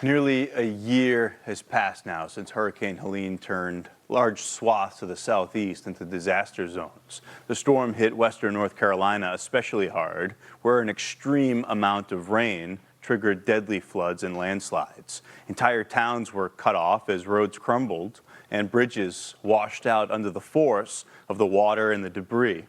Nearly a year has passed now since Hurricane Helene turned large swaths of the southeast into disaster zones. The storm hit western North Carolina especially hard, where an extreme amount of rain triggered deadly floods and landslides. Entire towns were cut off as roads crumbled and bridges washed out under the force of the water and the debris.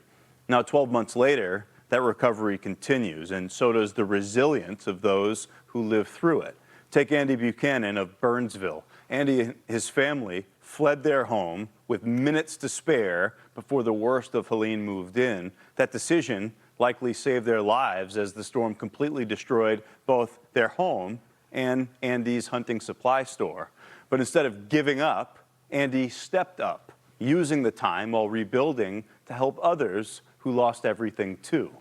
Now, 12 months later, that recovery continues, and so does the resilience of those who live through it. Take Andy Buchanan of Burnsville. Andy and his family fled their home with minutes to spare before the worst of Helene moved in. That decision likely saved their lives as the storm completely destroyed both their home and Andy's hunting supply store. But instead of giving up, Andy stepped up, using the time while rebuilding to help others who lost everything too.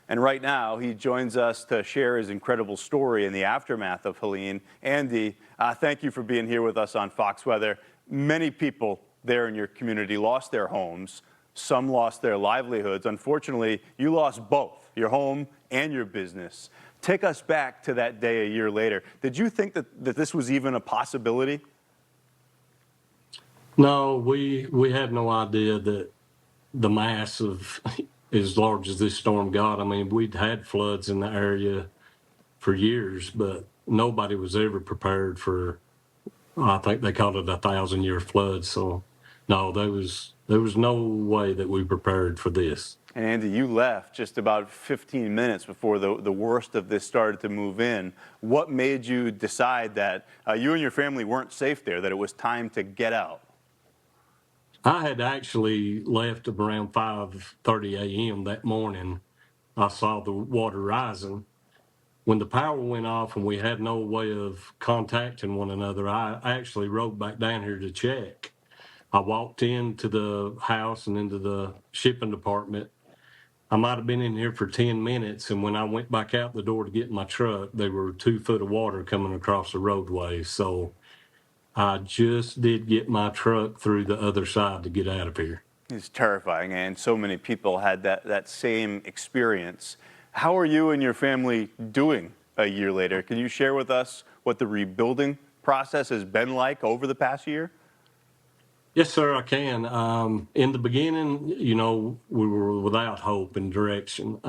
And right now, he joins us to share his incredible story in the aftermath of Helene. Andy, thank you for being here with us on Fox Weather. Many people there in your community lost their homes. Some lost their livelihoods. Unfortunately, you lost both, your home and your business. Take us back to that day a year later. Did you think that this was even a possibility? No, we had no idea that the mass of as large as this storm got. I mean, we'd had floods in the area for years, but nobody was ever prepared for, I think they called it a 1,000-year flood. So no, there was no way that we prepared for this. And Andy, you left just about 15 minutes before the worst of this started to move in. What made you decide that you and your family weren't safe there, that it was time to get out? I had actually left around 5:30 a.m. that morning. I saw the water rising. When the power went off and we had no way of contacting one another, I actually rode back down here to check. I walked into the house and into the shipping department. I might have been in here for 10 minutes, and when I went back out the door to get in my truck, there were 2 foot of water coming across the roadway. So I just did get my truck through the other side to get out of here. It's terrifying, and so many people had that same experience. How are you and your family doing a year later? Can you share with us what the rebuilding process has been like over the past year? Yes, sir, I can. In the beginning, we were without hope and direction.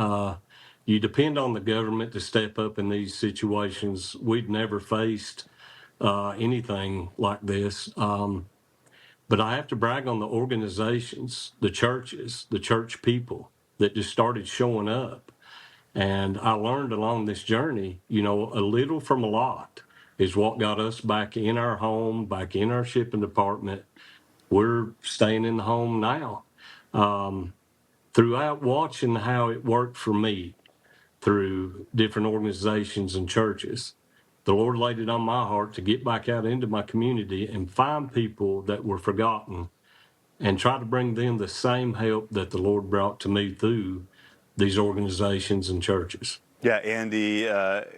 You depend on the government to step up in these situations. We'd never faced anything like this. But I have to brag on the organizations, the churches, the church people that just started showing up. And I learned along this journey, a little from a lot is what got us back in our home, back in our shipping department. We're staying in the home now. Throughout watching how it worked for me through different organizations and churches, the Lord laid it on my heart to get back out into my community and find people that were forgotten and try to bring them the same help that the Lord brought to me through these organizations and churches. Yeah, Andy,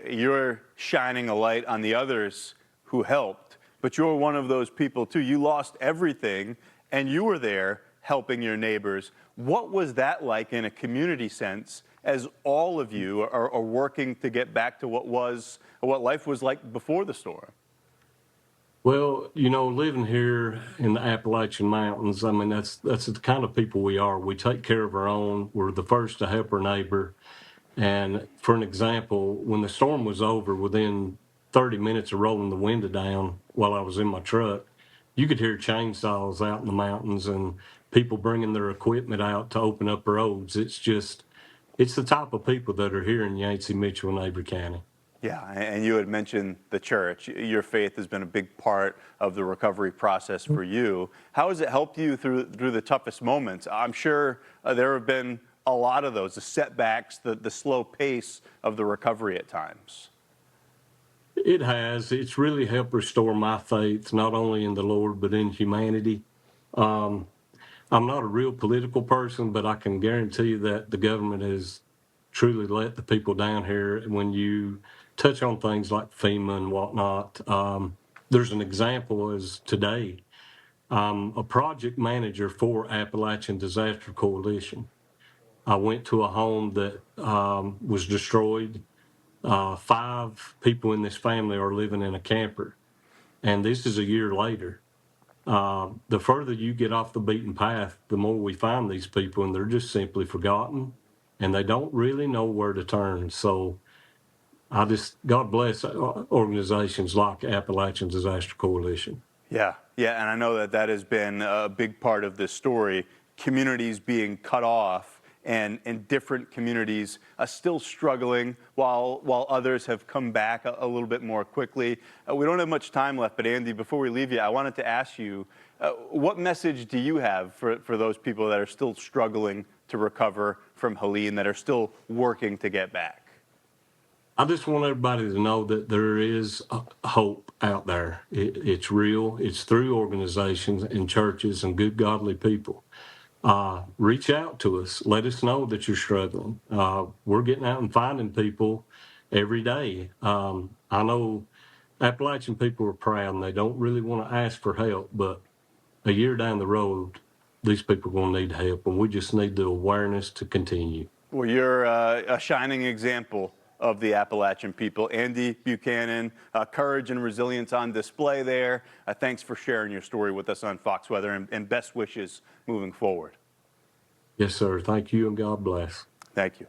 you're shining a light on the others who helped, but you're one of those people too. You lost everything and you were there helping your neighbors. What was that like in a community sense as all of you are working to get back to what life was like before the storm? Well, living here in the Appalachian Mountains, I mean, that's the kind of people we are. We take care of our own. We're the first to help our neighbor. And for an example, when the storm was over, within 30 minutes of rolling the window down while I was in my truck, you could hear chainsaws out in the mountains and people bringing their equipment out to open up roads. It's the type of people that are here in Yancey, Mitchell, and Avery County. Yeah, and you had mentioned the church. Your faith has been a big part of the recovery process for you. How has it helped you through the toughest moments? I'm sure there have been a lot of those, the setbacks, the slow pace of the recovery at times. It has. It's really helped restore my faith, not only in the Lord, but in humanity. I'm not a real political person, but I can guarantee you that the government has truly let the people down here. When you touch on things like FEMA and whatnot, there's an example as today. A project manager for Appalachian Disaster Coalition. I went to a home that was destroyed. 5 people in this family are living in a camper, and this is a year later. The further you get off the beaten path, the more we find these people, and they're just simply forgotten, and they don't really know where to turn. So God bless organizations like Appalachian Disaster Coalition. Yeah, yeah, and I know that that has been a big part of this story, communities being cut off and different communities still struggling while others have come back a little bit more quickly. We don't have much time left, but Andy, before we leave you, I wanted to ask you, what message do you have for those people that are still struggling to recover from Helene, that are still working to get back? I just want everybody to know that there is hope out there. It's real. It's through organizations and churches and good, godly people. Reach out to us. Let us know that you're struggling. We're getting out and finding people every day. I know Appalachian people are proud and they don't really want to ask for help, but a year down the road, these people are going to need help, and we just need the awareness to continue. Well, you're a shining example of the Appalachian people. Andy Buchanan, courage and resilience on display there. Thanks for sharing your story with us on Fox Weather, and best wishes moving forward. Yes, sir. Thank you, and God bless. Thank you.